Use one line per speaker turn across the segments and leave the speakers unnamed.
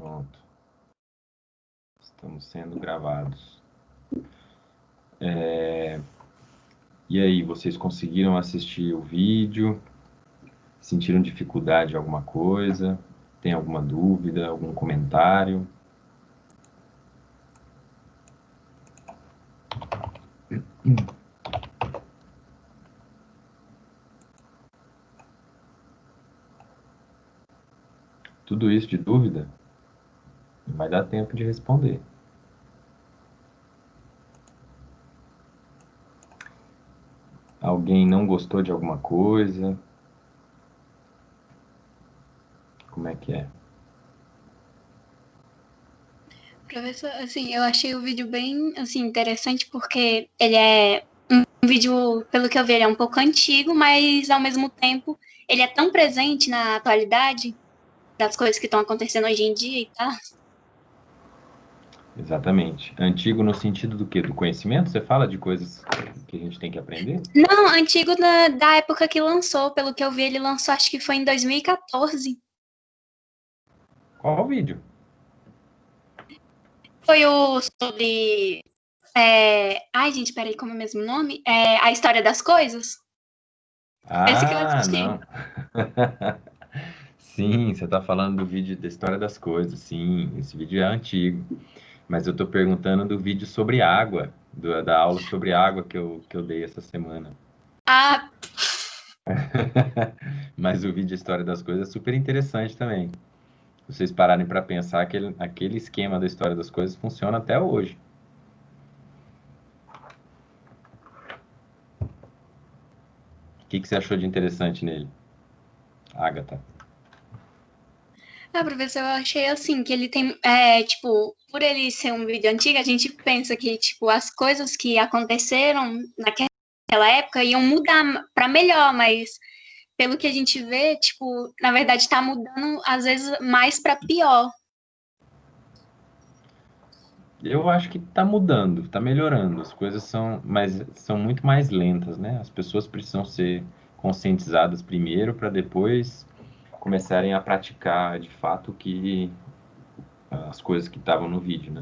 Pronto. Estamos sendo gravados. E aí, vocês conseguiram assistir o vídeo? Sentiram dificuldade em alguma coisa? Tem alguma dúvida, algum comentário? Tudo isso de dúvida? Não vai dar tempo de responder. Alguém não gostou de alguma coisa? Como é que é?
Professor, assim, eu achei o vídeo bem, assim, interessante porque ele é um vídeo, pelo que eu vi, ele é um pouco antigo, mas ao mesmo tempo ele é tão presente na atualidade das coisas que estão acontecendo hoje em dia e tal.
Exatamente. Antigo no sentido do quê? Do conhecimento? Você fala de coisas que a gente tem que aprender?
Não, antigo da época que lançou, pelo que eu vi, ele lançou acho que foi em 2014.
Qual o vídeo?
Foi o sobre. Ai, gente, peraí, como é o mesmo nome? A História das Coisas? Esse que eu
Ah,
assisti.
não. Sim, você está falando do vídeo da história das coisas. Sim, esse vídeo é antigo. Mas eu estou perguntando do vídeo sobre água, da aula sobre água que eu dei essa semana.
Ah,
Mas o vídeo História das Coisas é super interessante também. Se vocês pararem para pensar, aquele esquema da História das Coisas funciona até hoje. O que você achou de interessante nele, Agatha?
professor, eu achei assim, que ele tem, tipo, por ele ser um vídeo antigo, a gente pensa que, tipo, as coisas que aconteceram naquela época iam mudar para melhor, mas pelo que a gente vê, tipo, na verdade tá mudando, às vezes, mais para pior.
Eu acho que está mudando, está melhorando. As coisas são muito mais lentas, né? As pessoas precisam ser conscientizadas primeiro para depois começarem a praticar de fato as coisas que estavam no vídeo, né?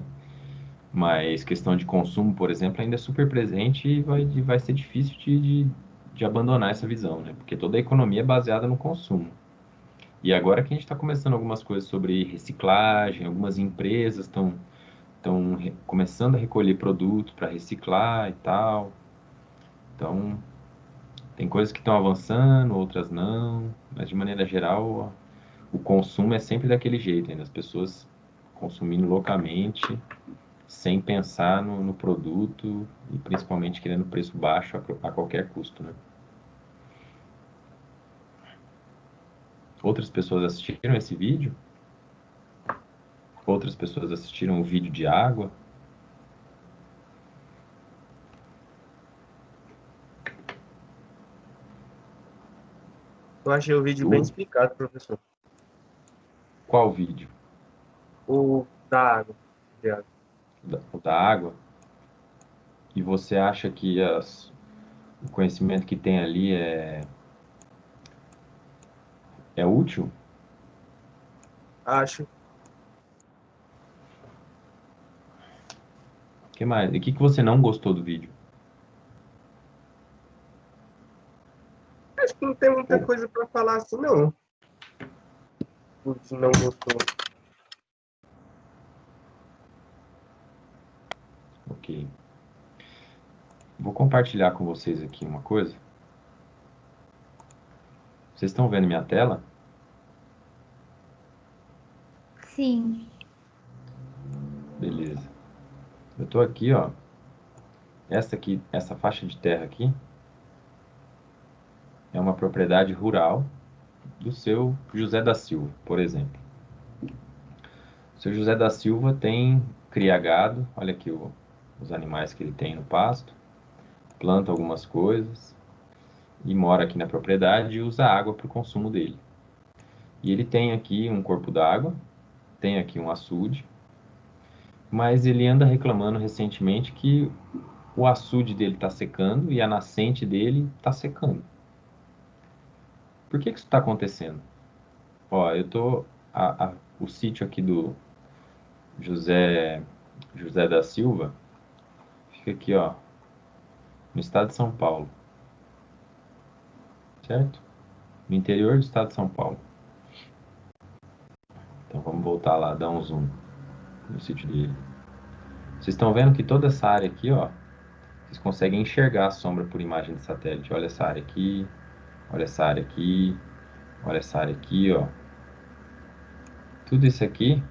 Mas questão de consumo, por exemplo, ainda é super presente e vai ser difícil de abandonar essa visão, né? Porque toda a economia é baseada no consumo. E agora que a gente está começando algumas coisas sobre reciclagem, algumas empresas estão começando a recolher produtos para reciclar e tal. Então, tem coisas que estão avançando, outras não, mas de maneira geral, o consumo é sempre daquele jeito, ainda as pessoas consumindo loucamente, sem pensar no produto e principalmente querendo preço baixo a qualquer custo, né? Outras pessoas assistiram esse vídeo, outras pessoas assistiram o vídeo de água.
Eu achei o vídeo bem
O,
explicado, professor.
qual vídeo?
O da água. De água.
Da água? E você acha que o conhecimento que tem ali é útil?
Acho.
O que mais? E o que você não gostou do vídeo?
Acho que não tem muita
Ou,
coisa para falar assim, não. O que não gostou.
ok. Vou compartilhar com vocês aqui uma coisa. Vocês estão vendo minha tela?
Sim.
Beleza. Eu estou aqui, ó. Essa faixa de terra aqui é uma propriedade rural do seu José da Silva, por exemplo. O seu José da Silva cria gado, olha aqui os animais que ele tem no pasto, planta algumas coisas e mora aqui na propriedade e usa água para o consumo dele. E ele tem aqui um corpo d'água, tem aqui um açude, mas ele anda reclamando recentemente que o açude dele está secando e a nascente dele está secando. Por que isso está acontecendo? Ó, o sítio aqui José, José da Silva, fica aqui, ó, no estado de São Paulo, certo? No interior do estado de São Paulo. Então vamos voltar lá, dar um zoom no sítio dele. Vocês estão vendo que toda essa área aqui, ó, vocês conseguem enxergar a sombra por imagem de satélite. Olha essa área aqui, olha essa área aqui, olha essa área aqui, ó. Tudo isso aqui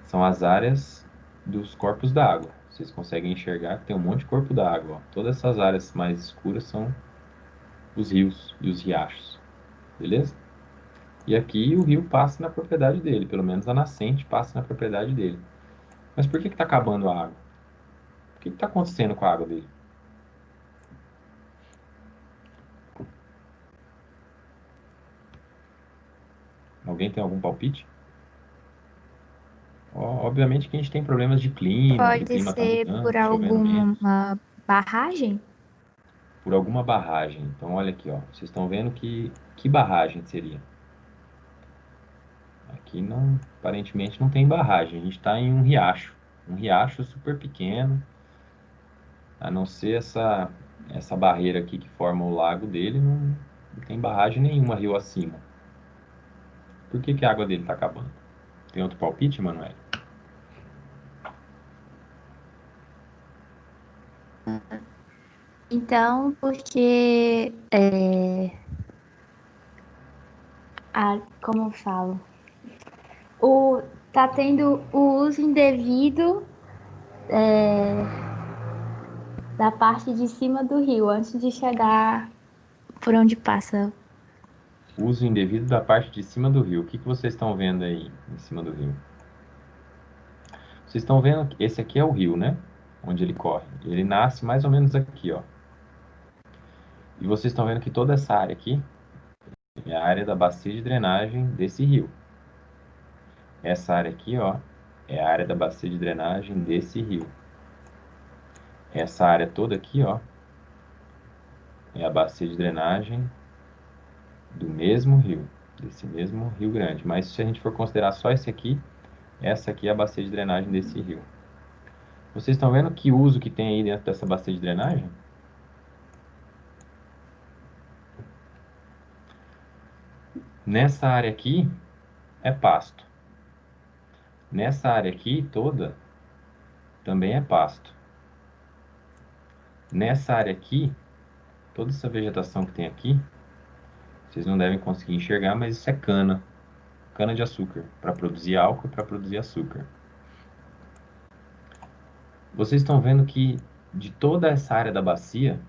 são as áreas dos corpos d'água. Vocês conseguem enxergar que tem um monte de corpo d'água, ó. Todas essas áreas mais escuras são os rios e os riachos, beleza? E aqui o rio passa na propriedade dele, pelo menos a nascente passa na propriedade dele. Mas por que está acabando a água? O que está acontecendo com a água dele? Alguém tem algum palpite? Obviamente que a gente tem problemas de clima, que o
Pode
clima está
ser
mudando,
por
tá chovendo menos,
alguma barragem?
por alguma barragem. Então olha aqui, ó, vocês estão vendo que barragem seria? Aqui não, aparentemente não tem barragem, a gente está em um riacho super pequeno, a não ser essa barreira aqui que forma o lago dele, não tem barragem nenhuma rio acima. Por que a água dele está acabando? Tem outro palpite, Manuel?
Então, porque como eu falo? Tá tendo o uso indevido da parte de cima do rio, antes de chegar por onde passa.
Uso indevido da parte de cima do rio. O que vocês estão vendo aí em cima do rio? Vocês estão vendo que esse aqui é o rio, né? Onde ele corre. Ele nasce mais ou menos aqui, ó. E vocês estão vendo que toda essa área aqui é a área da bacia de drenagem desse rio. Essa área aqui, ó, é a área da bacia de drenagem desse rio. Essa área toda aqui, ó, é a bacia de drenagem do mesmo rio, desse mesmo Rio Grande. Mas se a gente for considerar só esse aqui, essa aqui é a bacia de drenagem desse rio. Vocês estão vendo que uso que tem aí dentro dessa bacia de drenagem? Nessa área aqui é pasto. Nessa área aqui toda também é pasto. Nessa área aqui, toda essa vegetação que tem aqui, vocês não devem conseguir enxergar, mas isso é cana. Cana de açúcar, para produzir álcool e para produzir açúcar. Vocês estão vendo que de toda essa área da bacia,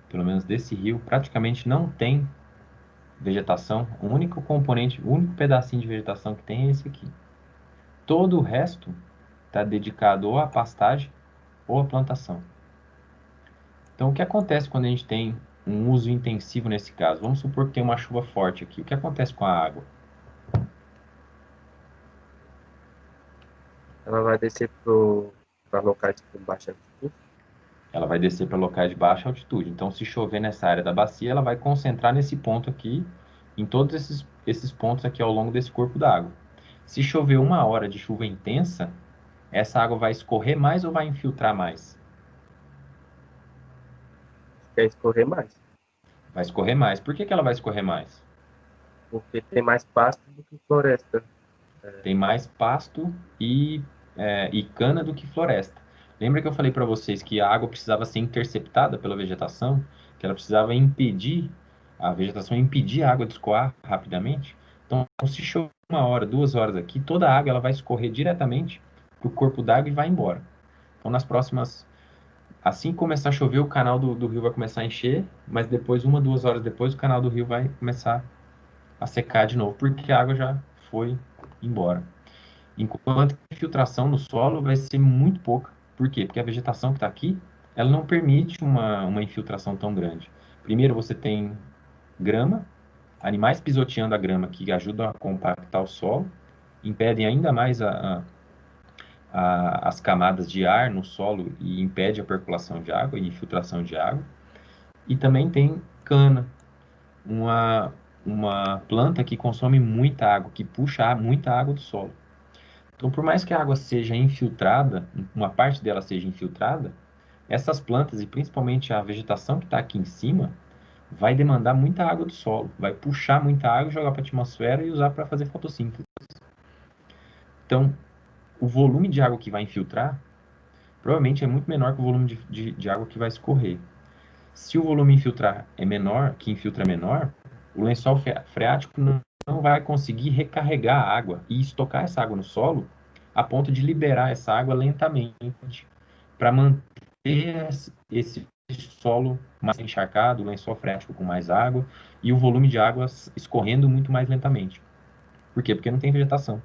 pelo menos desse rio, praticamente não tem vegetação. O único componente, o único pedacinho de vegetação que tem é esse aqui. Todo o resto está dedicado ou à pastagem ou à plantação. Então, o que acontece quando a gente tem um uso intensivo nesse caso? Vamos supor que tem uma chuva forte aqui. O que acontece com a água?
Ela vai descer para locais com baixa altitude.
Ela vai descer para locais de baixa altitude. Então, se chover nessa área da bacia, ela vai concentrar nesse ponto aqui, em todos esses pontos aqui ao longo desse corpo d'água. Se chover uma hora de chuva intensa, essa água vai escorrer mais ou vai infiltrar mais?
Quer escorrer mais,
Vai escorrer mais. Por que ela vai escorrer mais?
porque tem mais pasto do que floresta.
Tem mais pasto e cana do que floresta. Lembra que eu falei para vocês que a água precisava ser interceptada pela vegetação? Que ela precisava impedir, a vegetação impedir a água de escoar rapidamente? Então, se chover uma hora, 2 horas aqui, toda a água ela vai escorrer diretamente para o corpo d'água e vai embora. Então, nas próximas, assim que começar a chover, o canal do rio vai começar a encher, mas depois, 1, 2 horas depois, o canal do rio vai começar a secar de novo, porque a água já foi embora. Enquanto que a infiltração no solo vai ser muito pouca. Por quê? Porque a vegetação que está aqui, ela não permite uma infiltração tão grande. Primeiro você tem grama, animais pisoteando a grama que ajudam a compactar o solo, impedem ainda mais as camadas de ar no solo e impede a percolação de água e infiltração de água. E também tem cana, uma planta que consome muita água, que puxa muita água do solo. Então, por mais que a água seja infiltrada, uma parte dela seja infiltrada, essas plantas e principalmente a vegetação que está aqui em cima vai demandar muita água do solo, vai puxar muita água, jogar para a atmosfera e usar para fazer fotossíntese. Então, o volume de água que vai infiltrar provavelmente é muito menor que o volume de água que vai escorrer. Se o volume infiltrar é menor, que infiltra é menor, o lençol freático não vai conseguir recarregar a água e estocar essa água no solo a ponto de liberar essa água lentamente para manter esse solo mais encharcado, o lençol freático com mais água e o volume de água escorrendo muito mais lentamente. Por quê? Porque não tem vegetação.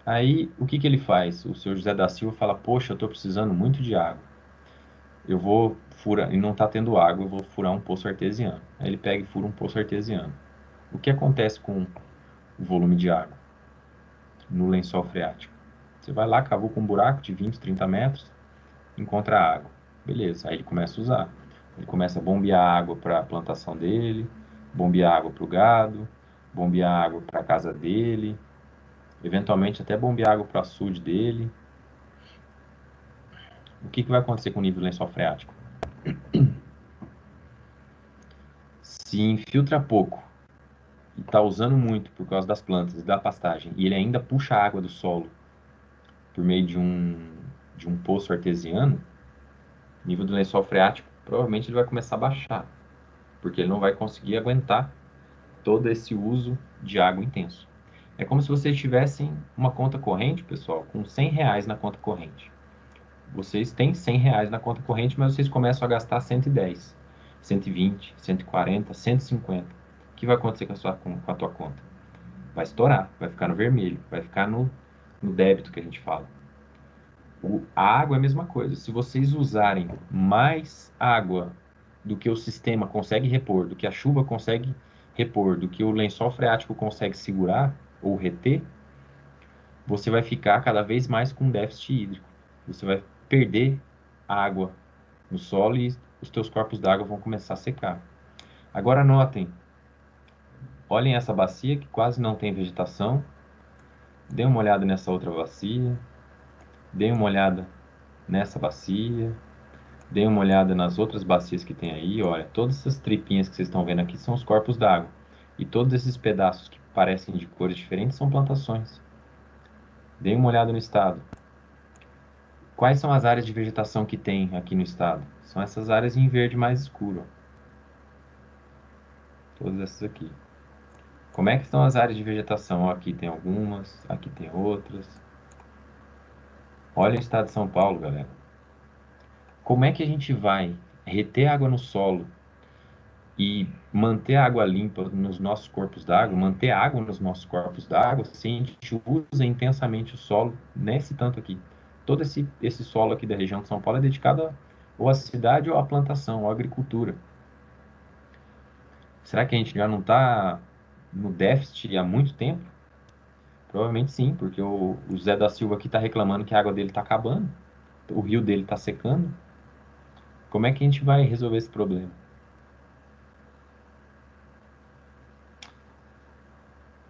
Aí, o que ele faz? O senhor José da Silva fala, poxa, eu estou precisando muito de água. Eu vou furar, e não está tendo água, eu vou furar um poço artesiano. Aí ele pega e fura um poço artesiano. O que acontece com o volume de água no lençol freático? Você vai lá, cavou com um buraco de 20, 30 metros, encontra água. Beleza, aí ele começa a usar. Ele começa a bombear água para a plantação dele, bombear água para o gado, bombear água para a casa dele, eventualmente até bombear água para o açude dele. O que vai acontecer com o nível do lençol freático? Se infiltra pouco e está usando muito por causa das plantas e da pastagem, e ele ainda puxa a água do solo por meio de um poço artesiano, o nível do lençol freático provavelmente ele vai começar a baixar, porque ele não vai conseguir aguentar todo esse uso de água intenso. É como se vocês tivessem uma conta corrente, pessoal, com R$ 100 na conta corrente. Vocês têm R$ 100 na conta corrente, mas vocês começam a gastar 110, 120, 140, 150. O que vai acontecer com a tua conta? Vai estourar, vai ficar no vermelho, vai ficar no débito que a gente fala. A água é a mesma coisa. Se vocês usarem mais água do que o sistema consegue repor, do que a chuva consegue repor, do que o lençol freático consegue segurar ou reter, você vai ficar cada vez mais com déficit hídrico. Você vai perder água no solo e os teus corpos d'água vão começar a secar. Agora notem, olhem essa bacia que quase não tem vegetação. Dê uma olhada nessa outra bacia. Dê uma olhada nessa bacia. Dê uma olhada nas outras bacias que tem aí. Olha, todas essas tripinhas que vocês estão vendo aqui são os corpos d'água. E todos esses pedaços que parecem de cores diferentes são plantações. Dê uma olhada no estado. Quais são as áreas de vegetação que tem aqui no estado? São essas áreas em verde mais escuro. Todas essas aqui. Como é que estão as áreas de vegetação? Ó, aqui tem algumas, aqui tem outras. Olha o estado de São Paulo, galera. Como é que a gente vai reter água no solo e manter a água limpa nos nossos corpos d'água, manter água nos nossos corpos d'água, se a gente usa intensamente o solo nesse tanto aqui? Todo esse solo aqui da região de São Paulo é dedicado ou à cidade ou à plantação, ou à agricultura. Será que a gente já não está no déficit há muito tempo? Provavelmente sim, porque o Zé da Silva aqui está reclamando que a água dele está acabando, o rio dele está secando. Como é que a gente vai resolver esse problema?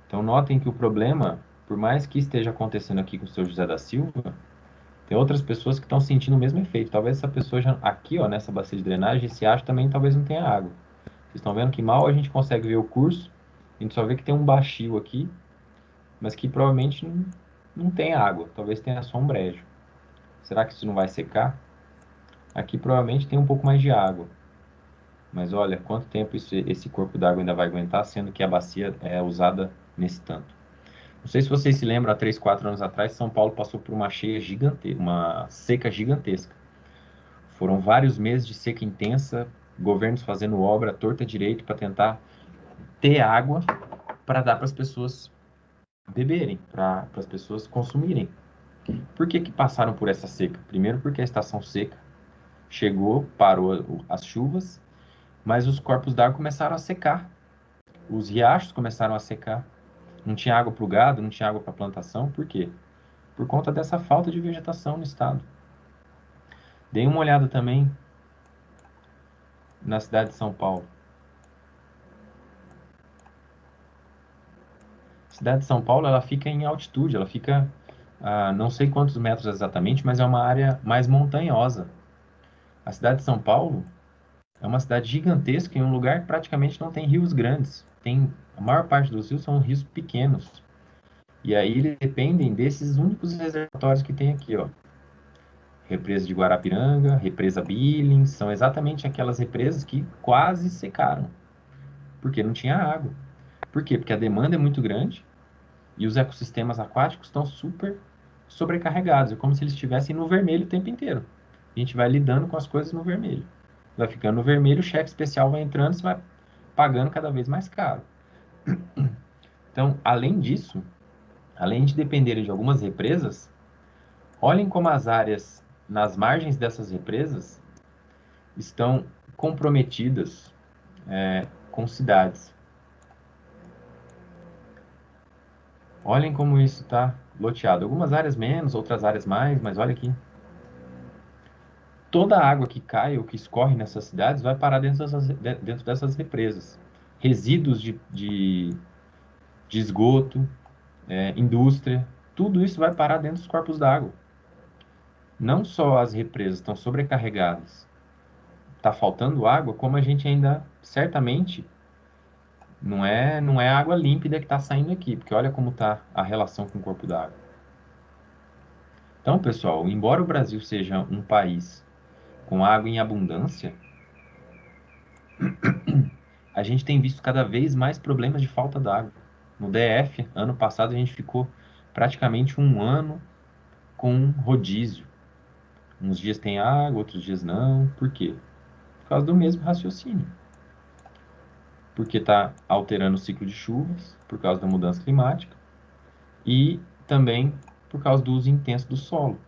Então notem que o problema, por mais que esteja acontecendo aqui com o seu José da Silva, tem outras pessoas que estão sentindo o mesmo efeito. Talvez essa pessoa já, aqui, ó, nessa bacia de drenagem, esse acho também talvez não tenha água. Vocês estão vendo que mal a gente consegue ver o curso, a gente só vê que tem um baixio aqui, mas que provavelmente não tem água, talvez tenha só um brejo. Será que isso não vai secar? Aqui provavelmente tem um pouco mais de água, mas olha quanto tempo esse corpo d'água ainda vai aguentar, sendo que a bacia é usada nesse tanto. Não sei se vocês se lembram, há 3, 4 anos atrás, São Paulo passou por uma uma seca gigantesca. Foram vários meses de seca intensa, governos fazendo obra torta direito para tentar ter água para dar para as pessoas beberem, para as pessoas consumirem. Por que passaram por essa seca? Primeiro porque a estação seca chegou, parou as chuvas, mas os corpos d'água começaram a secar. Os riachos começaram a secar. Não tinha água para o gado, não tinha água para a plantação. Por quê? Por conta dessa falta de vegetação no estado. Dei uma olhada também na cidade de São Paulo. A cidade de São Paulo, ela fica em altitude, ela fica não sei quantos metros exatamente, mas é uma área mais montanhosa. A cidade de São Paulo é uma cidade gigantesca em um lugar que praticamente não tem rios grandes. A maior parte dos rios são rios pequenos. E aí eles dependem desses únicos reservatórios que tem aqui, ó. Represa de Guarapiranga, represa Billings, são exatamente aquelas represas que quase secaram, porque não tinha água. Por quê? Porque a demanda é muito grande e os ecossistemas aquáticos estão super sobrecarregados. É como se eles estivessem no vermelho o tempo inteiro. A gente vai lidando com as coisas no vermelho. Vai ficando no vermelho, o cheque especial vai entrando, você vai pagando cada vez mais caro. Então, além disso, além de dependerem de algumas represas, olhem como as áreas nas margens dessas represas estão comprometidas com cidades. Olhem como isso está loteado. Algumas áreas menos, outras áreas mais, mas olha aqui. Toda a água que cai ou que escorre nessas cidades vai parar dentro dessas represas. Resíduos de esgoto, indústria, tudo isso vai parar dentro dos corpos d'água. Não só as represas estão sobrecarregadas, está faltando água, como a gente ainda, certamente, não é água límpida que está saindo aqui, porque olha como está a relação com o corpo d'água. Então, pessoal, embora o Brasil seja um país com água em abundância, a gente tem visto cada vez mais problemas de falta d'água. No DF, ano passado, a gente ficou praticamente um ano com rodízio. Uns dias tem água, outros dias não. Por quê? Por causa do mesmo raciocínio. Porque está alterando o ciclo de chuvas, por causa da mudança climática, e também por causa do uso intenso do solo.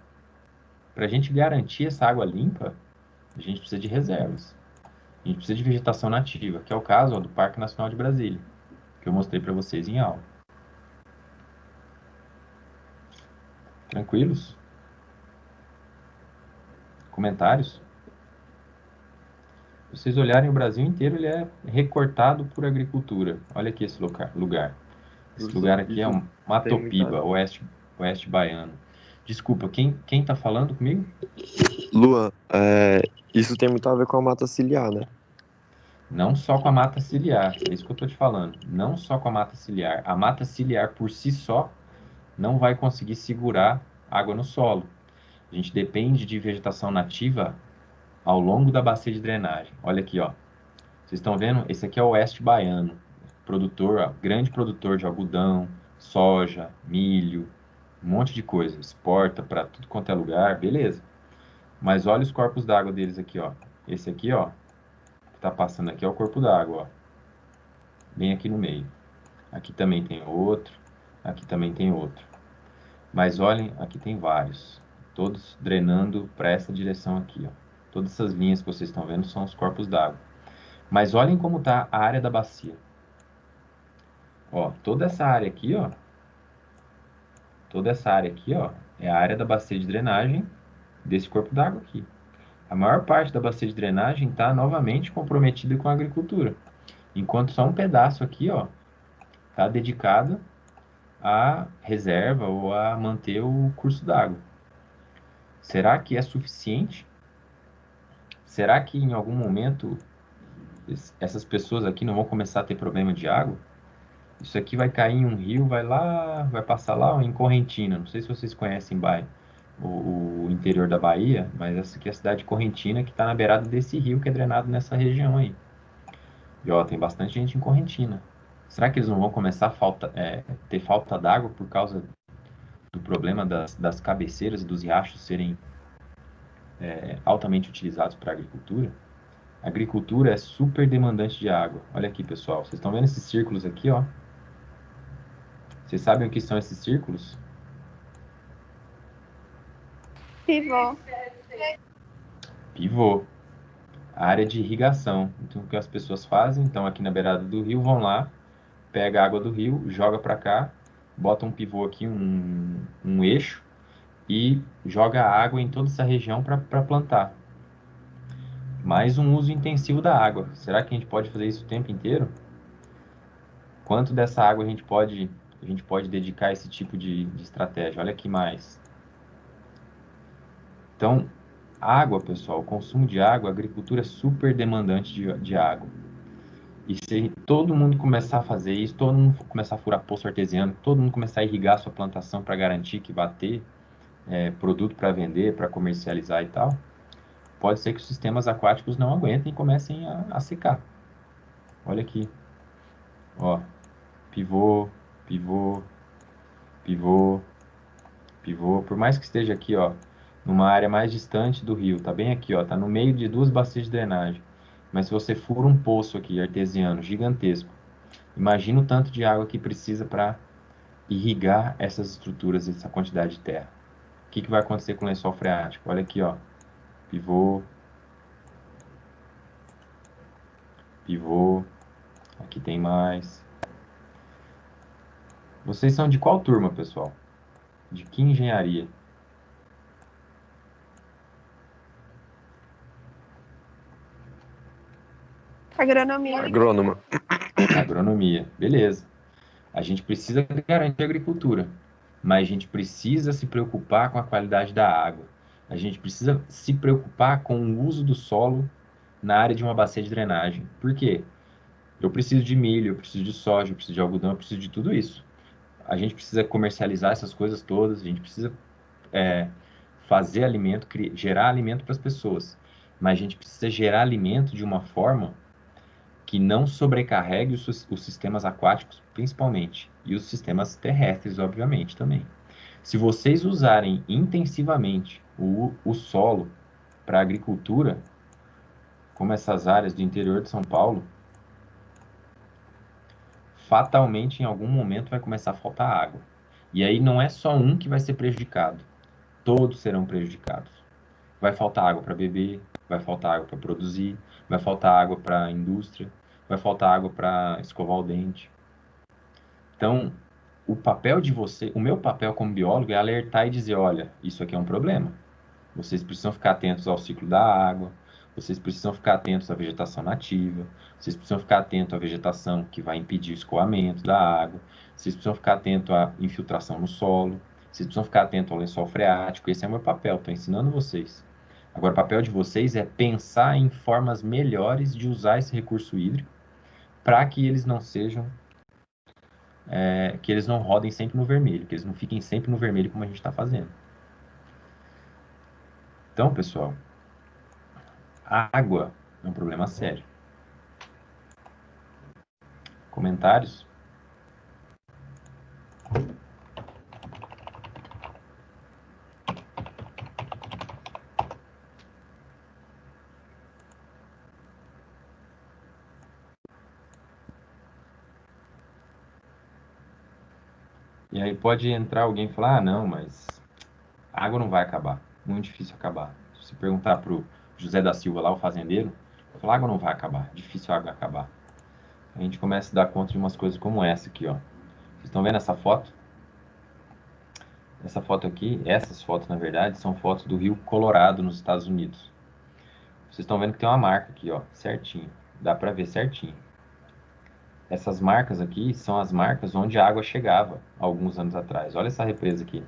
Para a gente garantir essa água limpa, a gente precisa de reservas. A gente precisa de vegetação nativa, que é o caso do Parque Nacional de Brasília, que eu mostrei para vocês em aula. Tranquilos? Comentários? Se vocês olharem o Brasil inteiro, ele é recortado por agricultura. Olha aqui esse lugar. Esse lugar aqui é um Matopiba, oeste baiano. Desculpa, quem está falando comigo?
Luan, isso tem muito a ver com a mata ciliar, né?
Não só com a mata ciliar, é isso que eu estou te falando. Não só com a mata ciliar. A mata ciliar por si só não vai conseguir segurar água no solo. A gente depende de vegetação nativa ao longo da bacia de drenagem. Olha aqui, ó. Vocês estão vendo? Esse aqui é o oeste baiano. Grande produtor de algodão, soja, milho, um monte de coisa. Exporta para tudo quanto é lugar, beleza. Mas olha os corpos d'água deles aqui, ó. Esse aqui, ó, que tá passando aqui é o corpo d'água, ó. Bem aqui no meio. Aqui também tem outro. Aqui também tem outro. Mas olhem, aqui tem vários. Todos drenando para essa direção aqui, ó. Todas essas linhas que vocês estão vendo são os corpos d'água. Mas olhem como tá a área da bacia. Ó, toda essa área aqui, ó. Toda essa área aqui, ó, é a área da bacia de drenagem desse corpo d'água aqui. A maior parte da bacia de drenagem está novamente comprometida com a agricultura, enquanto só um pedaço aqui, ó, está dedicado à reserva ou a manter o curso d'água. Será que é suficiente? Será que em algum momento essas pessoas aqui não vão começar a ter problema de água? Isso aqui vai cair em um rio, vai passar lá em Correntina. Não sei se vocês conhecem o interior da Bahia, mas essa aqui é a cidade de Correntina, que está na beirada desse rio que é drenado nessa região aí. E ó, tem bastante gente em Correntina. Será que eles não vão começar a ter falta d'água por causa do problema das cabeceiras e dos riachos serem altamente utilizados para a agricultura? A agricultura é super demandante de água. Olha aqui, pessoal. Vocês estão vendo esses círculos aqui, ó? Vocês sabem o que são esses círculos?
Pivô.
Pivô. A área de irrigação. Então, o que as pessoas fazem? Então, aqui na beirada do rio, vão lá, pega a água do rio, joga para cá, bota um pivô aqui, um eixo, e joga a água em toda essa região para plantar. Mais um uso intensivo da água. Será que a gente pode fazer isso o tempo inteiro? Quanto dessa água a gente pode a gente pode dedicar esse tipo de estratégia. Olha aqui mais. Então, água, pessoal, o consumo de água, a agricultura é super demandante de água. E se todo mundo começar a fazer isso, todo mundo começar a furar poço artesiano, todo mundo começar a irrigar a sua plantação para garantir que vai ter produto para vender, para comercializar e tal, pode ser que os sistemas aquáticos não aguentem e comecem a secar. Olha aqui, ó, pivô, pivô, pivô, pivô. Por mais que esteja aqui, ó, numa área mais distante do rio, tá bem aqui, ó, tá no meio de duas bacias de drenagem. Mas se você fura um poço aqui artesiano gigantesco, imagina o tanto de água que precisa para irrigar essas estruturas, essa quantidade de terra. O que vai acontecer com o lençol freático? Olha aqui, ó, pivô, pivô, aqui tem mais. Vocês são de qual turma, pessoal? De que engenharia?
Agronomia.
Agrônoma.
Agronomia. Beleza. A gente precisa garantir a agricultura, mas a gente precisa se preocupar com a qualidade da água. A gente precisa se preocupar com o uso do solo na área de uma bacia de drenagem. Por quê? Eu preciso de milho, eu preciso de soja, eu preciso de algodão, eu preciso de tudo isso. A gente precisa comercializar essas coisas todas, a gente precisa fazer alimento, gerar alimento para as pessoas. Mas a gente precisa gerar alimento de uma forma que não sobrecarregue os sistemas aquáticos, principalmente, e os sistemas terrestres, obviamente, também. Se vocês usarem intensivamente o solo para agricultura, como essas áreas do interior de São Paulo, fatalmente em algum momento vai começar a faltar água. E aí não é só um que vai ser prejudicado, todos serão prejudicados. Vai faltar água para beber, vai faltar água para produzir, vai faltar água para a indústria, vai faltar água para escovar o dente. Então, o meu papel como biólogo é alertar e dizer, olha, isso aqui é um problema. Vocês precisam ficar atentos ao ciclo da água, vocês precisam ficar atentos à vegetação nativa, vocês precisam ficar atentos à vegetação que vai impedir o escoamento da água, vocês precisam ficar atentos à infiltração no solo, vocês precisam ficar atentos ao lençol freático. Esse é o meu papel, estou ensinando vocês. Agora, o papel de vocês é pensar em formas melhores de usar esse recurso hídrico para que eles não sejam que eles não rodem sempre no vermelho, que eles não fiquem sempre no vermelho como a gente está fazendo. Então, pessoal, a água é um problema sério. Comentários? E aí pode entrar alguém e falar, ah, não, mas a água não vai acabar. Muito difícil acabar. Se você perguntar para o José da Silva lá, o fazendeiro, ele fala, a água não vai acabar. Difícil a água acabar. A gente começa a dar conta de umas coisas como essa aqui, ó. Vocês estão vendo essa foto? Essa foto aqui, essas fotos, na verdade, são fotos do Rio Colorado, nos Estados Unidos. Vocês estão vendo que tem uma marca aqui, ó, certinho. Dá para ver certinho. Essas marcas aqui são as marcas onde a água chegava alguns anos atrás. Olha essa represa aqui.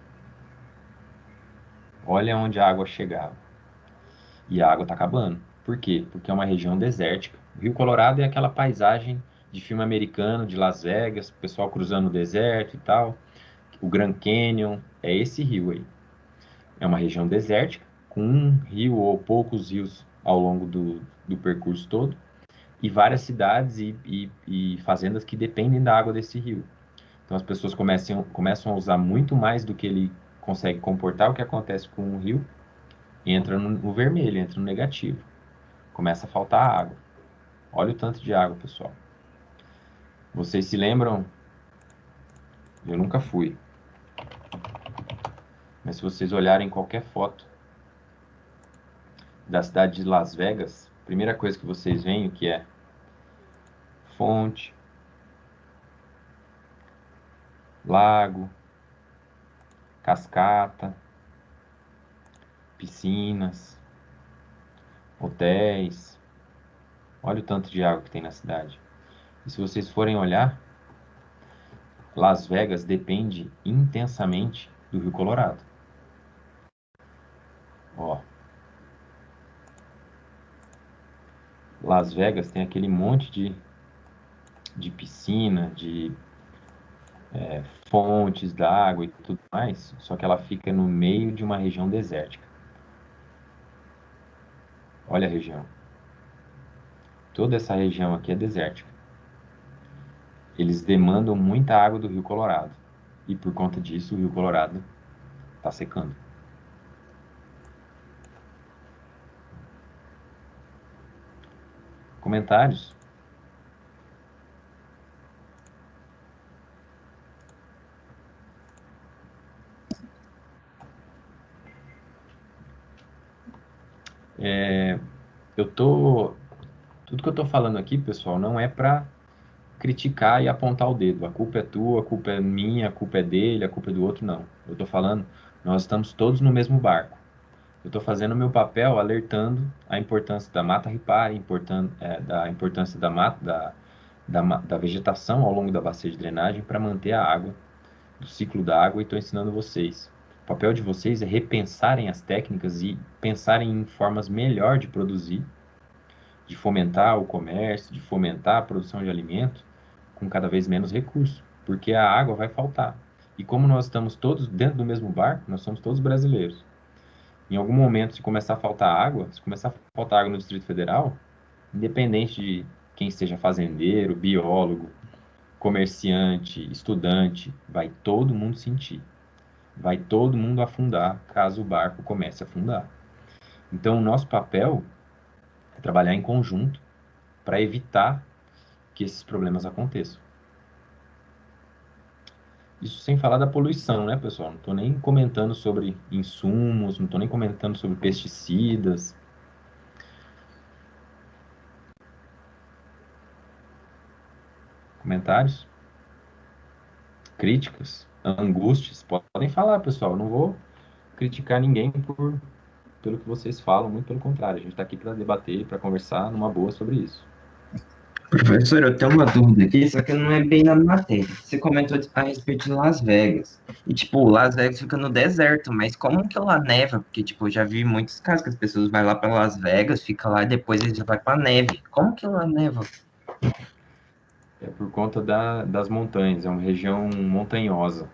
Olha onde a água chegava. E a água está acabando. Por quê? Porque é uma região desértica. O Rio Colorado é aquela paisagem de filme americano, de Las Vegas, o pessoal cruzando o deserto e tal. O Grand Canyon é esse rio aí. É uma região desértica, com um rio ou poucos rios ao longo do percurso todo, e várias cidades e fazendas que dependem da água desse rio. Então as pessoas começam a usar muito mais do que ele consegue comportar. O que acontece com o rio? Entra no vermelho, entra no negativo. Começa a faltar água. Olha o tanto de água, pessoal. Vocês se lembram? Eu nunca fui. Mas se vocês olharem qualquer foto da cidade de Las Vegas, a primeira coisa que vocês veem o que é? Fonte, lago, cascata, piscinas, hotéis. Olha o tanto de água que tem na cidade. E se vocês forem olhar, Las Vegas depende intensamente do Rio Colorado. Ó, Las Vegas tem aquele monte de piscina, de fontes d'água e tudo mais, só que ela fica no meio de uma região desértica. Olha a região. Toda essa região aqui é desértica. Eles demandam muita água do Rio Colorado. E por conta disso, o Rio Colorado está secando. Comentários? Tudo que eu tô falando aqui, pessoal, não é para criticar e apontar o dedo. A culpa é tua, a culpa é minha, a culpa é dele, a culpa é do outro, não. Eu tô falando, nós estamos todos no mesmo barco. Eu estou fazendo o meu papel alertando a importância da mata ripária, da importância da vegetação ao longo da bacia de drenagem para manter a água, do ciclo da água, e estou ensinando vocês. O papel de vocês é repensarem as técnicas e pensarem em formas melhor de produzir, de fomentar o comércio, de fomentar a produção de alimento com cada vez menos recursos, porque a água vai faltar. E como nós estamos todos dentro do mesmo barco, nós somos todos brasileiros. Em algum momento, se começar a faltar água, se começar a faltar água no Distrito Federal, independente de quem seja fazendeiro, biólogo, comerciante, estudante, vai todo mundo sentir. Vai todo mundo afundar caso o barco comece a afundar. Então, o nosso papel é trabalhar em conjunto para evitar que esses problemas aconteçam. Isso sem falar da poluição, né, pessoal? Não estou nem comentando sobre insumos, não estou nem comentando sobre pesticidas. Comentários? Críticas? Angústias? Podem falar, pessoal. Eu não vou criticar ninguém pelo que vocês falam, muito pelo contrário. A gente está aqui para debater, para conversar numa boa sobre isso.
Professor, eu tenho uma dúvida aqui, só que não é bem na matéria. Você comentou a respeito de Las Vegas. E, tipo, Las Vegas fica no deserto, mas como que lá neva? Porque, tipo, eu já vi muitos casos que as pessoas vão lá para Las Vegas, fica lá e depois eles já vai para neve. Como que lá neva?
É por conta das montanhas, é uma região montanhosa.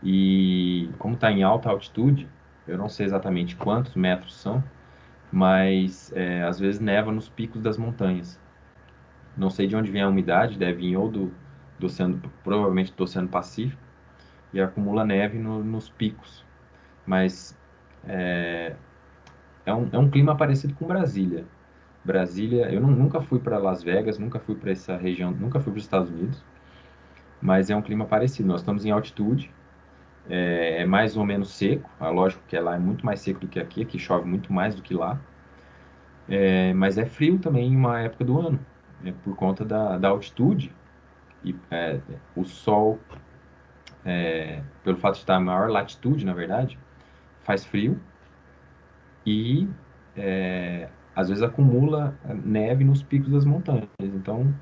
E como está em alta altitude, eu não sei exatamente quantos metros são, mas às vezes neva nos picos das montanhas. Não sei de onde vem a umidade, deve vir ou do oceano, provavelmente do Oceano Pacífico, e acumula neve nos picos. Mas é um clima parecido com Brasília. Brasília, eu nunca fui para Las Vegas, nunca fui para essa região, nunca fui para os Estados Unidos, mas é um clima parecido. Nós estamos em altitude, é mais ou menos seco, lógico que lá é muito mais seco do que aqui chove muito mais do que lá, mas é frio também em uma época do ano, por conta da altitude, e o sol, pelo fato de estar em maior latitude, na verdade, faz frio e às vezes acumula neve nos picos das montanhas. Então,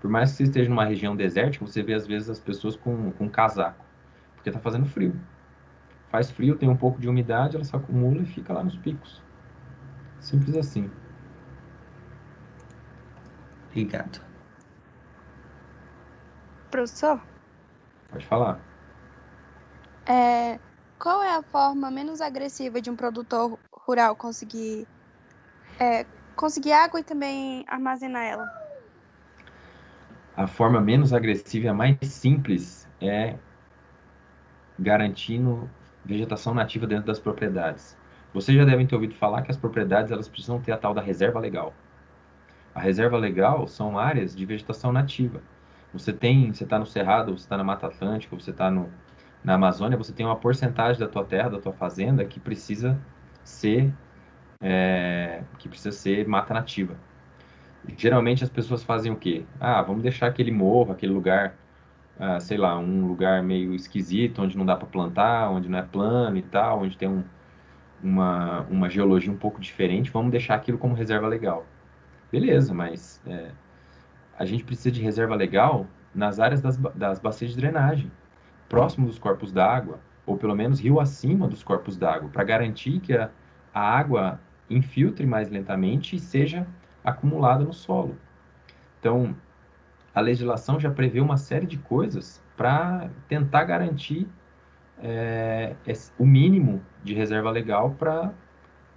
por mais que você esteja numa região desértica, você vê às vezes as pessoas com casaco, porque está fazendo frio. Faz frio, tem um pouco de umidade, ela se acumula e fica lá nos picos. Simples assim.
Obrigado.
Professor,
Pode falar.
qual é a forma menos agressiva de um produtor rural conseguir água e também armazenar ela?
A forma menos agressiva e a mais simples é garantindo vegetação nativa dentro das propriedades. Vocês já devem ter ouvido falar que as propriedades elas precisam ter a tal da reserva legal. A reserva legal são áreas de vegetação nativa. Você está no Cerrado, você está na Mata Atlântica, você está na Amazônia, você tem uma porcentagem da tua terra, da tua fazenda, que precisa ser mata nativa. Geralmente as pessoas fazem o quê? Vamos deixar aquele morro, aquele lugar, sei lá, um lugar meio esquisito, onde não dá para plantar, onde não é plano e tal, onde tem uma geologia um pouco diferente, vamos deixar aquilo como reserva legal. Beleza, mas a gente precisa de reserva legal nas áreas das bacias de drenagem, próximo dos corpos d'água, ou pelo menos rio acima dos corpos d'água, para garantir que a água infiltre mais lentamente e seja acumulada no solo. Então, a legislação já prevê uma série de coisas para tentar garantir o mínimo de reserva legal para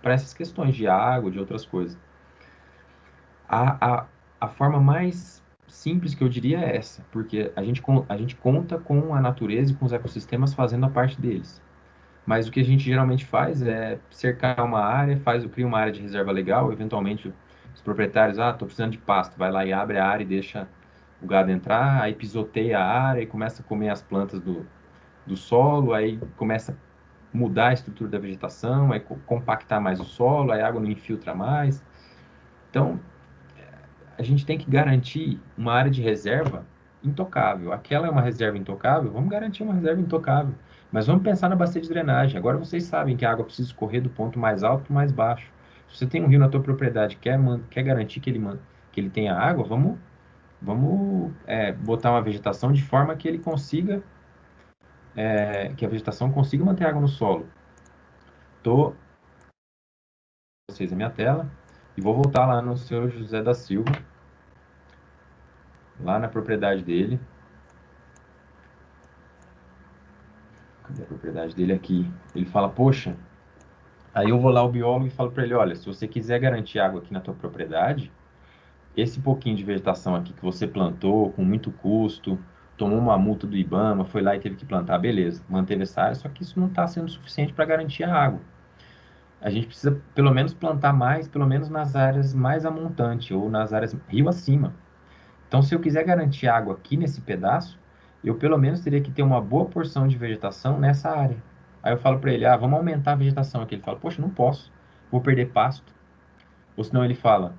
essas questões de água, de outras coisas. A forma mais simples que eu diria é essa, porque a gente conta com a natureza e com os ecossistemas fazendo a parte deles. Mas o que a gente geralmente faz é cercar uma área, cria uma área de reserva legal, eventualmente os proprietários, estou precisando de pasto, vai lá e abre a área e deixa o gado entrar, aí pisoteia a área e começa a comer as plantas do solo, aí começa a mudar a estrutura da vegetação, aí compactar mais o solo, aí a água não infiltra mais. Então, a gente tem que garantir uma área de reserva intocável. Aquela é uma reserva intocável, vamos garantir uma reserva intocável. Mas vamos pensar na bacia de drenagem. Agora vocês sabem que a água precisa escorrer do ponto mais alto para o mais baixo. Se você tem um rio na tua propriedade, quer garantir que ele tenha água, vamos botar uma vegetação de forma que ele consiga, que a vegetação consiga manter água no solo. Estou vocês a minha tela e vou voltar lá no seu José da Silva, lá na propriedade dele. Cadê a propriedade dele aqui? Ele fala, poxa, aí eu vou lá o biólogo e falo para ele, olha, se você quiser garantir água aqui na tua propriedade, esse pouquinho de vegetação aqui que você plantou com muito custo, tomou uma multa do IBAMA, foi lá e teve que plantar, beleza, manteve essa área, só que isso não está sendo suficiente para garantir a água. A gente precisa pelo menos plantar mais, pelo menos nas áreas mais a montante ou nas áreas rio acima. Então, se eu quiser garantir água aqui nesse pedaço, eu pelo menos teria que ter uma boa porção de vegetação nessa área. Aí eu falo para ele, vamos aumentar a vegetação aqui. Ele fala, poxa, não posso, vou perder pasto. Ou senão ele fala,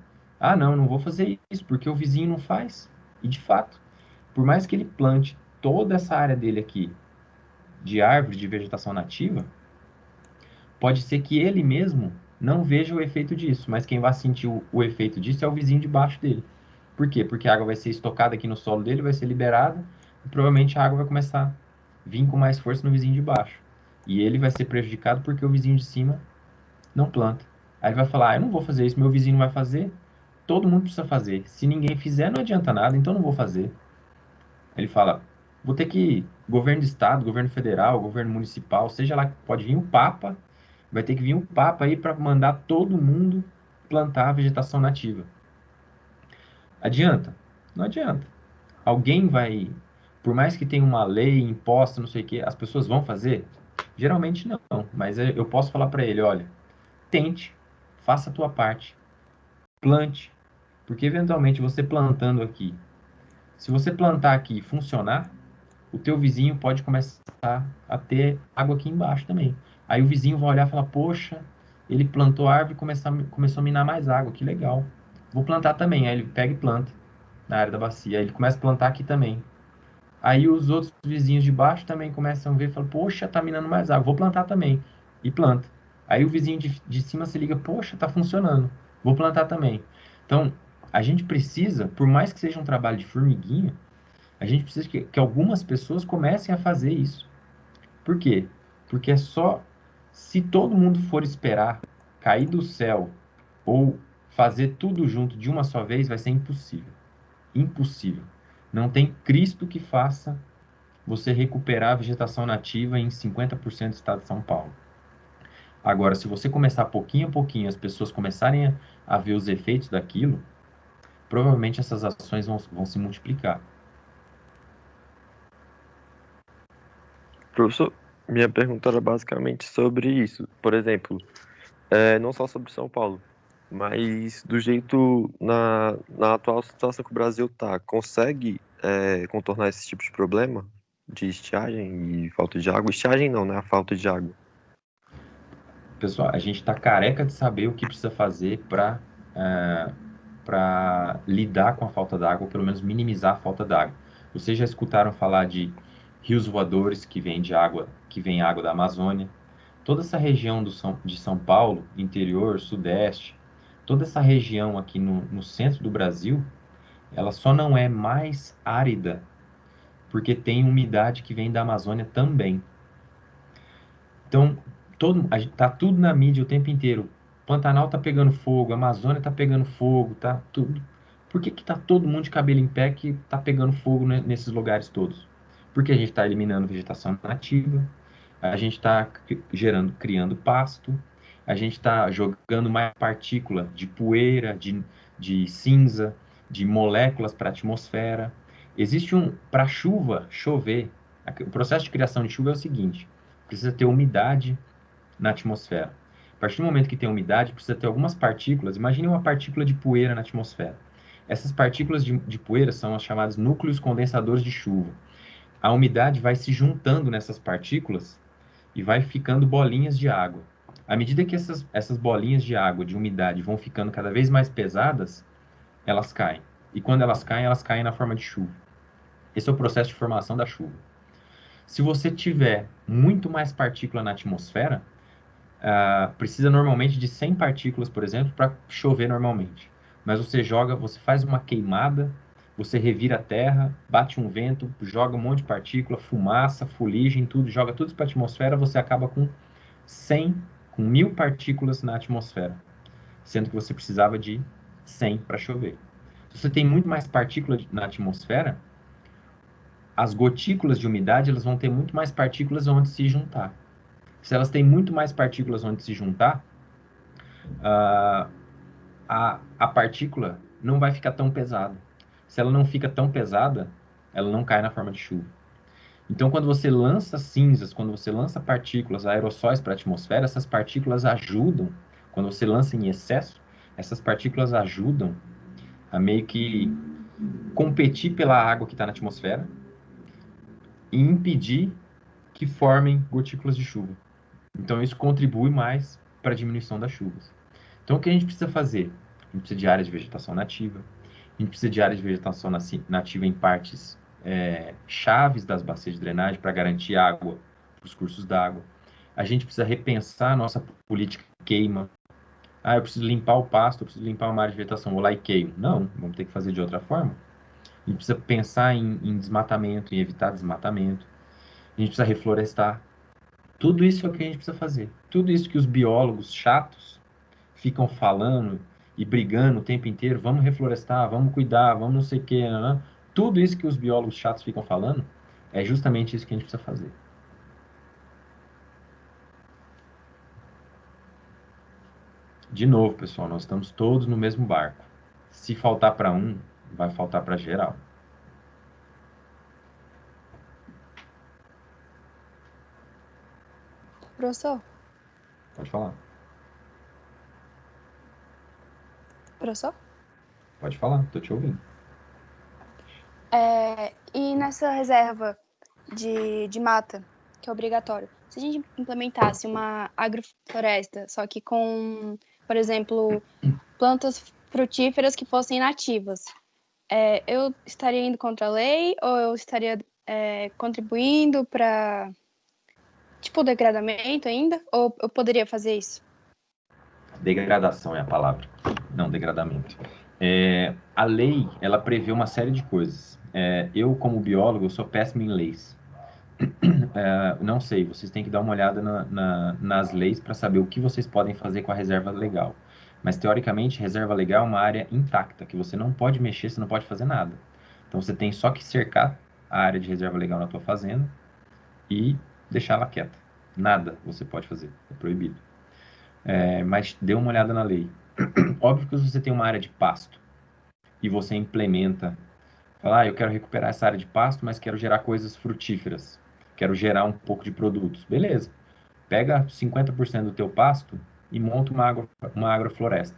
não vou fazer isso, porque o vizinho não faz. E de fato, por mais que ele plante toda essa área dele aqui de árvore, de vegetação nativa, pode ser que ele mesmo não veja o efeito disso, mas quem vai sentir o efeito disso é o vizinho de baixo dele. Por quê? Porque a água vai ser estocada aqui no solo dele, vai ser liberada, e provavelmente a água vai começar a vir com mais força no vizinho de baixo. E ele vai ser prejudicado porque o vizinho de cima não planta. Aí ele vai falar, eu não vou fazer isso, meu vizinho não vai fazer, todo mundo precisa fazer. Se ninguém fizer, não adianta nada, então não vou fazer. Ele fala, vou ter que, governo de estado, governo federal, governo municipal, seja lá, pode vir o Papa, vai ter que vir o Papa aí para mandar todo mundo plantar a vegetação nativa. Adianta? Não adianta. Alguém vai, por mais que tenha uma lei imposta, não sei o quê, as pessoas vão fazer? Geralmente não, mas eu posso falar para ele, olha, tente, faça a tua parte, plante, porque eventualmente você plantando aqui, se você plantar aqui e funcionar, o teu vizinho pode começar a ter água aqui embaixo também. Aí o vizinho vai olhar e falar, poxa, ele plantou árvore e começou a minar mais água, que legal. Vou plantar também. Aí ele pega e planta na área da bacia. Aí ele começa a plantar aqui também. Aí os outros vizinhos de baixo também começam a ver e falam, poxa, tá minando mais água, vou plantar também. E planta. Aí o vizinho de cima se liga, poxa, tá funcionando, vou plantar também. Então, a gente precisa, por mais que seja um trabalho de formiguinha, a gente precisa que algumas pessoas comecem a fazer isso. Por quê? Porque é só se todo mundo for esperar cair do céu ou fazer tudo junto de uma só vez, vai ser impossível. Impossível. Não tem Cristo que faça você recuperar a vegetação nativa em 50% do estado de São Paulo. Agora, se você começar pouquinho a pouquinho, as pessoas começarem a ver os efeitos daquilo, provavelmente essas ações vão se multiplicar.
Professor, minha pergunta era basicamente sobre isso. Por exemplo, não só sobre São Paulo, mas do jeito na atual situação que o Brasil está, consegue contornar esse tipo de problema de estiagem e falta de água? Estiagem não, né? A falta de água.
Pessoal, a gente está careca de saber o que precisa fazer para lidar com a falta d'água, ou pelo menos minimizar a falta d'água. Vocês já escutaram falar de rios voadores que vem água da Amazônia? Toda essa região de São Paulo, interior, sudeste, toda essa região aqui no centro do Brasil, ela só não é mais árida porque tem umidade que vem da Amazônia também. Então, tá tudo na mídia o tempo inteiro. Pantanal tá pegando fogo, Amazônia tá pegando fogo, tá tudo. Por que que tá todo mundo de cabelo em pé que tá pegando fogo nesses lugares todos? Porque a gente está eliminando vegetação nativa, a gente está criando pasto, a gente está jogando mais partícula de poeira, de cinza, de moléculas para a atmosfera. Para a chuva chover, o processo de criação de chuva é o seguinte: precisa ter umidade na atmosfera. A partir do momento que tem umidade, precisa ter algumas partículas. Imagine uma partícula de poeira na atmosfera. Essas partículas de poeira são as chamadas núcleos condensadores de chuva. A umidade vai se juntando nessas partículas e vai ficando bolinhas de água. À medida que essas bolinhas de água, de umidade, vão ficando cada vez mais pesadas, elas caem. E quando elas caem na forma de chuva. Esse é o processo de formação da chuva. Se você tiver muito mais partícula na atmosfera, precisa normalmente de 100 partículas, por exemplo, para chover normalmente. Mas você faz uma queimada, você revira a terra, bate um vento, joga um monte de partícula, fumaça, fuligem, tudo, joga tudo para a atmosfera, você acaba com 1.000 partículas na atmosfera, sendo que você precisava de 100 para chover. Se você tem muito mais partículas na atmosfera, as gotículas de umidade elas vão ter muito mais partículas onde se juntar. Se elas têm muito mais partículas onde se juntar, a partícula não vai ficar tão pesada. Se ela não fica tão pesada, ela não cai na forma de chuva. Então, quando você lança cinzas, quando você lança partículas, aerossóis para a atmosfera, essas partículas ajudam, quando você lança em excesso, essas partículas ajudam a meio que competir pela água que está na atmosfera e impedir que formem gotículas de chuva. Então, isso contribui mais para a diminuição das chuvas. Então, o que a gente precisa fazer? A gente precisa de área de vegetação nativa, a gente precisa de área de vegetação nativa em partes chaves das bacias de drenagem para garantir água para os cursos d'água. A gente precisa repensar a nossa política de queima. Eu preciso limpar o pasto, eu preciso limpar uma área de vegetação, vou lá e queimo. Não, vamos ter que fazer de outra forma. A gente precisa pensar em desmatamento, em evitar desmatamento. A gente precisa reflorestar. Tudo isso é o que a gente precisa fazer. Tudo isso que os biólogos chatos ficam falando e brigando o tempo inteiro, vamos reflorestar, vamos cuidar, vamos não sei o quê, né? Tudo isso que os biólogos chatos ficam falando é justamente isso que a gente precisa fazer. De novo, pessoal, nós estamos todos no mesmo barco. Se faltar para um, vai faltar para geral.
Professor?
Pode falar.
Professor?
Pode falar, estou te ouvindo.
E nessa reserva de mata, que é obrigatório, se a gente implementasse uma agrofloresta, só que com, por exemplo, plantas frutíferas que fossem nativas, eu estaria indo contra a lei ou eu estaria contribuindo para, tipo, degradamento ainda? Ou eu poderia fazer isso?
Degradação é a palavra, não degradamento. A lei, ela prevê uma série de coisas. Eu, como biólogo, eu sou péssimo em leis. Não sei, vocês têm que dar uma olhada nas leis para saber o que vocês podem fazer com a reserva legal. Mas, teoricamente, reserva legal é uma área intacta, que você não pode mexer, você não pode fazer nada. Então, você tem só que cercar a área de reserva legal na tua fazenda e deixar ela quieta. Nada você pode fazer, é proibido. Mas dê uma olhada na lei. Óbvio que se você tem uma área de pasto e você implementa, fala, eu quero recuperar essa área de pasto, mas quero gerar coisas frutíferas, quero gerar um pouco de produtos. Beleza. Pega 50% do teu pasto e monta uma agrofloresta.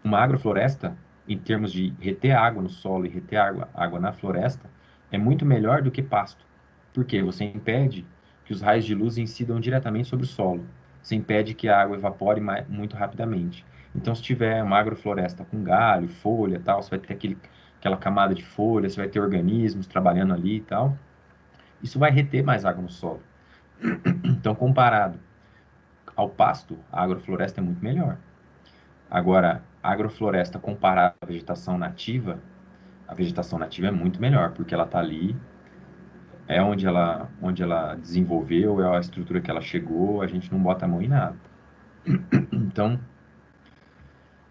Uma agrofloresta, em termos de reter água no solo e reter água na floresta, é muito melhor do que pasto. Porque você impede que os raios de luz incidam diretamente sobre o solo. Você impede que a água evapore muito rapidamente. Então, se tiver uma agrofloresta com galho, folha, tal, você vai ter aquela camada de folha, você vai ter organismos trabalhando ali e tal. Isso vai reter mais água no solo. Então, comparado ao pasto, a agrofloresta é muito melhor. Agora, a agrofloresta comparada à vegetação nativa, a vegetação nativa é muito melhor, porque ela está ali é onde ela desenvolveu, é a estrutura que ela chegou, a gente não bota a mão em nada. Então,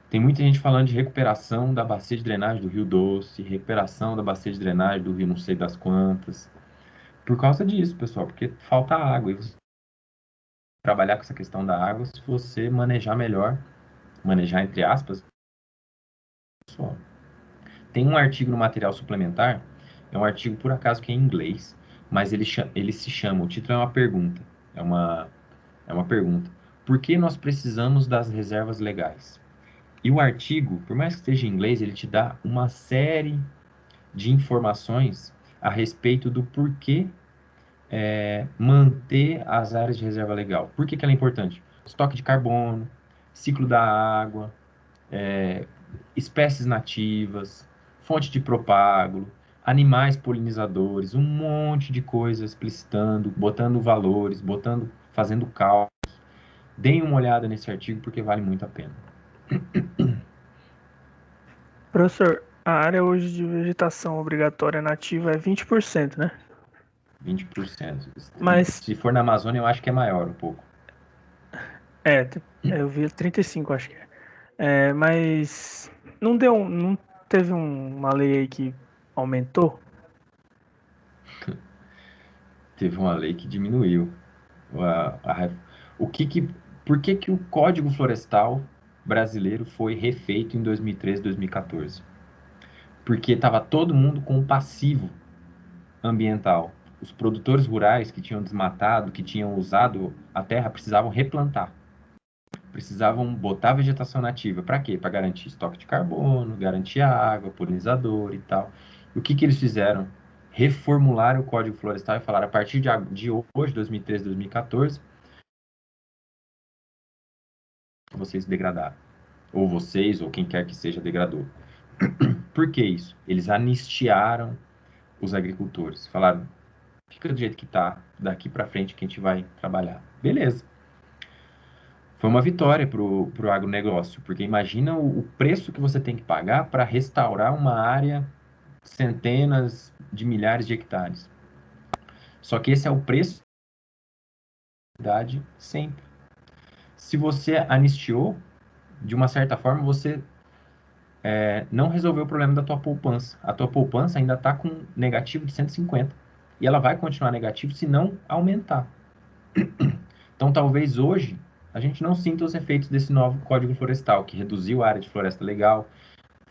tem muita gente falando de recuperação da bacia de drenagem do Rio Doce, recuperação da bacia de drenagem do Rio não sei das quantas. Por causa disso, pessoal, porque falta água. E você trabalhar com essa questão da água se você manejar melhor, manejar entre aspas, só. Tem um artigo no material suplementar, é um artigo por acaso que é em inglês, mas ele se chama, o título é uma pergunta, é uma pergunta. Por que nós precisamos das reservas legais? E o artigo, por mais que esteja em inglês, ele te dá uma série de informações a respeito do porquê manter as áreas de reserva legal. Por que ela é importante? Estoque de carbono, ciclo da água, espécies nativas, fonte de propágulo, animais polinizadores, um monte de coisas explicitando, botando valores, fazendo cálculos. Deem uma olhada nesse artigo porque vale muito a pena.
Professor, a área hoje de vegetação obrigatória nativa é 20%, né?
20%.
Mas,
Se for na Amazônia, eu acho que é maior um pouco.
eu vi 35, acho que é. Mas não teve uma lei aí que aumentou?
Teve uma lei que diminuiu. O que que, por que que o Código Florestal brasileiro foi refeito em 2013, 2014? Porque estava todo mundo com um passivo ambiental. Os produtores rurais que tinham desmatado, que tinham usado a terra, precisavam replantar. Precisavam botar vegetação nativa. Para quê? Para garantir estoque de carbono, garantir água, polinizador e tal. E o que que eles fizeram? Reformularam o Código Florestal e falaram, a partir de hoje, 2013, 2014, vocês degradaram. Ou vocês, ou quem quer que seja, degradou. Por que isso? Eles anistiaram os agricultores. Falaram, fica do jeito que tá, daqui para frente que a gente vai trabalhar. Beleza. Foi uma vitória pro agronegócio, porque imagina o preço que você tem que pagar para restaurar uma área centenas de milhares de hectares. Só que esse é o preço da cidade sempre. Se você anistiou, de uma certa forma, você não resolveu o problema da tua poupança. A tua poupança ainda está com negativo de 150. E ela vai continuar negativo se não aumentar. Então, talvez hoje, a gente não sinta os efeitos desse novo Código Florestal, que reduziu a área de floresta legal,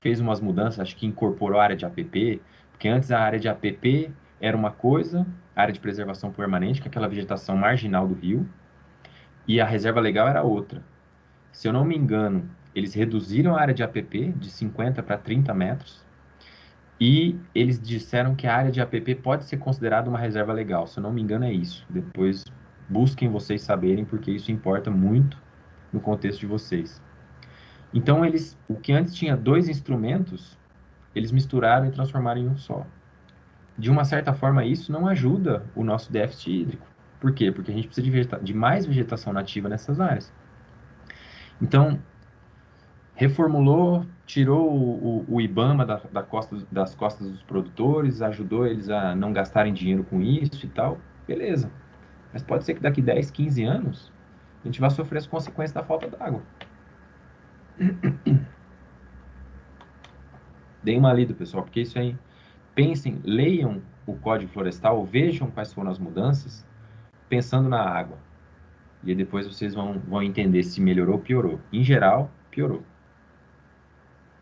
fez umas mudanças, acho que incorporou a área de APP, porque antes a área de APP era uma coisa, a área de preservação permanente, que é aquela vegetação marginal do rio, e a reserva legal era outra. Se eu não me engano, eles reduziram a área de APP de 50 para 30 metros, e eles disseram que a área de APP pode ser considerada uma reserva legal. Se eu não me engano, é isso. Depois busquem vocês saberem, porque isso importa muito no contexto de vocês. Então, o que antes tinha dois instrumentos, eles misturaram e transformaram em um só. De uma certa forma, isso não ajuda o nosso déficit hídrico. Por quê? Porque a gente precisa de mais vegetação nativa nessas áreas. Então, reformulou, tirou o IBAMA das costas dos produtores, ajudou eles a não gastarem dinheiro com isso e tal, beleza. Mas pode ser que daqui 10, 15 anos a gente vai sofrer as consequências da falta d'água. Deem uma lida, pessoal, porque isso aí, pensem, leiam o Código Florestal, vejam quais foram as mudanças, pensando na água. E aí depois vocês vão entender se melhorou ou piorou. Em geral, piorou.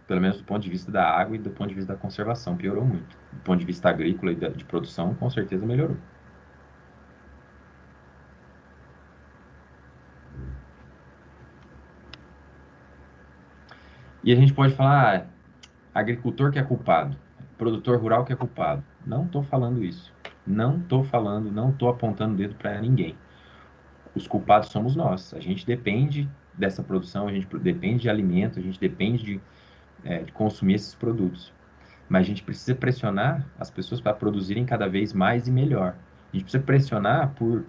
Pelo menos do ponto de vista da água e do ponto de vista da conservação, piorou muito. Do ponto de vista agrícola e de produção, com certeza melhorou. E a gente pode falar, agricultor que é culpado, produtor rural que é culpado. Não estou falando isso. Não estou apontando o dedo para ninguém. Os culpados somos nós. A gente depende dessa produção, a gente depende de alimento, a gente depende de consumir esses produtos. Mas a gente precisa pressionar as pessoas para produzirem cada vez mais e melhor. A gente precisa pressionar por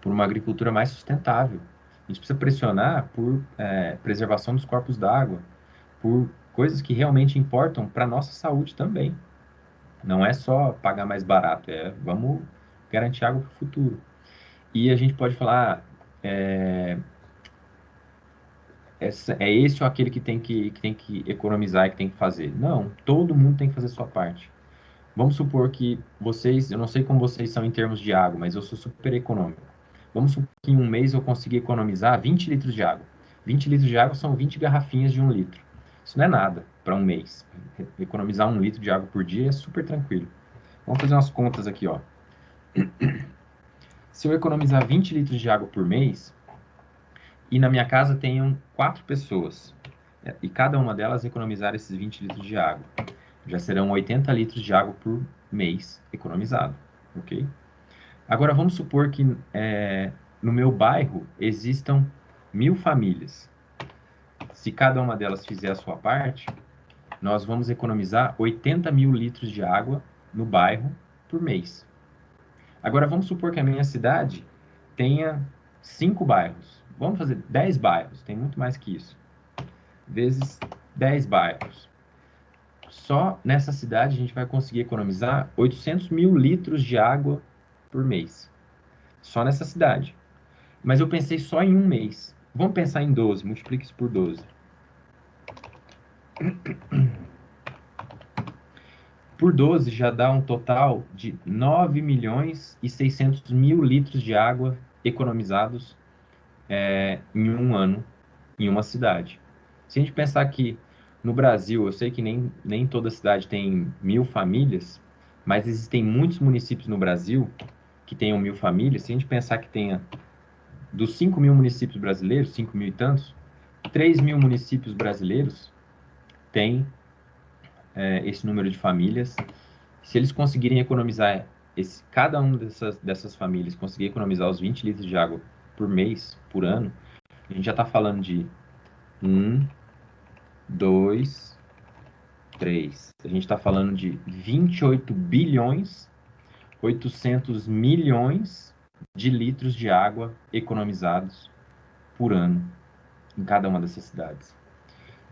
uma agricultura mais sustentável. A gente precisa pressionar por preservação dos corpos d'água, por coisas que realmente importam para a nossa saúde também. Não é só pagar mais barato, vamos garantir água para o futuro. E a gente pode falar, é esse ou aquele que tem que economizar e que tem que fazer. Não, todo mundo tem que fazer a sua parte. Vamos supor que vocês, eu não sei como vocês são em termos de água, mas eu sou super econômico. Vamos supor que em um mês eu consegui economizar 20 litros de água. 20 litros de água são 20 garrafinhas de 1 litro. Isso não é nada para um mês. Economizar 1 litro de água por dia é super tranquilo. Vamos fazer umas contas aqui, ó. Se eu economizar 20 litros de água por mês, e na minha casa tenham 4 pessoas, e cada uma delas economizar esses 20 litros de água, já serão 80 litros de água por mês economizado, ok? Agora vamos supor que no meu bairro existam 1.000 famílias. Se cada uma delas fizer a sua parte, nós vamos economizar 80.000 litros de água no bairro por mês. Agora vamos supor que a minha cidade tenha 5 bairros. Vamos fazer 10 bairros, tem muito mais que isso. Vezes 10 bairros. Só nessa cidade a gente vai conseguir economizar 800.000 litros de água por mês. Só nessa cidade. Mas eu pensei só em um mês. Vamos pensar em 12, multiplique isso por 12. Por 12 já dá um total de 9.600.000 litros de água economizados em um ano, em uma cidade. Se a gente pensar que no Brasil, eu sei que nem toda cidade tem 1.000 famílias, mas existem muitos municípios no Brasil que tenham 1.000 famílias. Se a gente pensar que tenha dos 5.000 municípios brasileiros, 5.000 e tantos, 3.000 municípios brasileiros têm esse número de famílias. Se eles conseguirem economizar, cada uma dessas famílias conseguir economizar os 20 litros de água por mês, por ano, a gente já está falando de 1, 2, 3. A gente está falando de 28 bilhões, 800 milhões de litros de água economizados por ano em cada uma dessas cidades.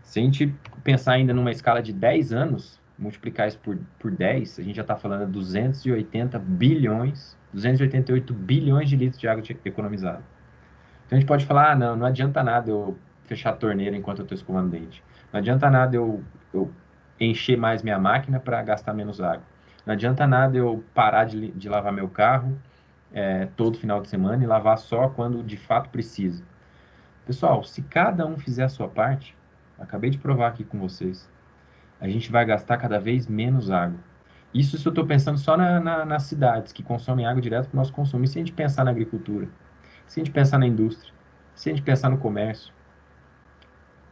Se a gente pensar ainda numa escala de 10 anos, multiplicar isso por 10, a gente já está falando de 280 bilhões, 288 bilhões de litros de água economizada. Então a gente pode falar, não adianta nada eu fechar a torneira enquanto eu estou escovando o dente. Não adianta nada eu encher mais minha máquina para gastar menos água. Não adianta nada eu parar de lavar meu carro todo final de semana e lavar só quando de fato precisa. Pessoal, se cada um fizer a sua parte, acabei de provar aqui com vocês, a gente vai gastar cada vez menos água. Isso se eu estou pensando só nas cidades que consomem água direto para o nosso consumo. E se a gente pensar na agricultura? Se a gente pensar na indústria? Se a gente pensar no comércio?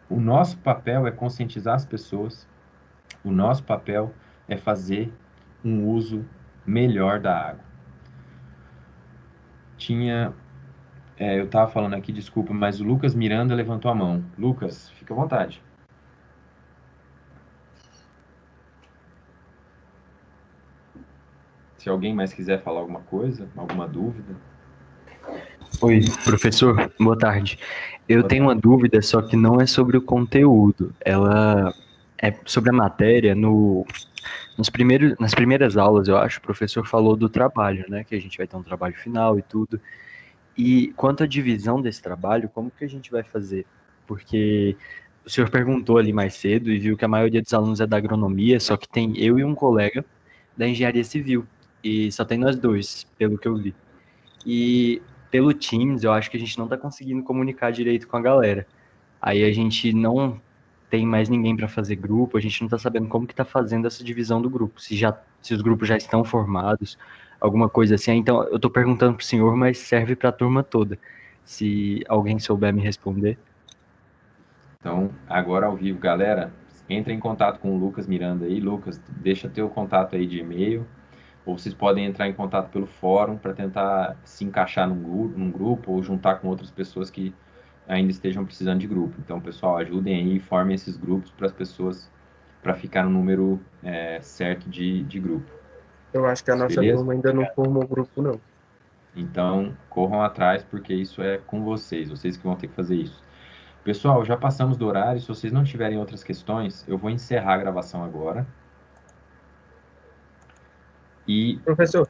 O nosso papel é conscientizar as pessoas. O nosso papel é fazer um uso melhor da água. Eu estava falando aqui, desculpa, mas o Lucas Miranda levantou a mão. Lucas, fica à vontade. Se alguém mais quiser falar alguma coisa, alguma dúvida.
Oi, professor, boa tarde. Eu tenho uma dúvida, só que não é sobre o conteúdo. Ela é sobre a matéria. Nas primeiras aulas, eu acho, o professor falou do trabalho, né? Que a gente vai ter um trabalho final e tudo. E quanto à divisão desse trabalho, como que a gente vai fazer? Porque o senhor perguntou ali mais cedo e viu que a maioria dos alunos é da agronomia, só que tem eu e um colega da engenharia civil. E só tem nós dois, pelo que eu vi. E pelo Teams, eu acho que a gente não está conseguindo comunicar direito com a galera. Aí a gente não tem mais ninguém para fazer grupo, a gente não está sabendo como que está fazendo essa divisão do grupo, se os grupos já estão formados, alguma coisa assim. Então, eu estou perguntando para o senhor, mas serve para a turma toda. Se alguém souber me responder.
Então, agora ao vivo, galera, entre em contato com o Lucas Miranda aí. Lucas, deixa teu contato aí de e-mail, ou vocês podem entrar em contato pelo fórum para tentar se encaixar num grupo ou juntar com outras pessoas que ainda estejam precisando de grupo. Então, pessoal, ajudem aí e formem esses grupos para as pessoas, para ficar no número certo de grupo.
Eu acho que a nossa turma ainda não formou grupo, não.
Então, corram atrás, porque isso é com vocês que vão ter que fazer isso. Pessoal, já passamos do horário. Se vocês não tiverem outras questões, eu vou encerrar a gravação agora. E
Professor,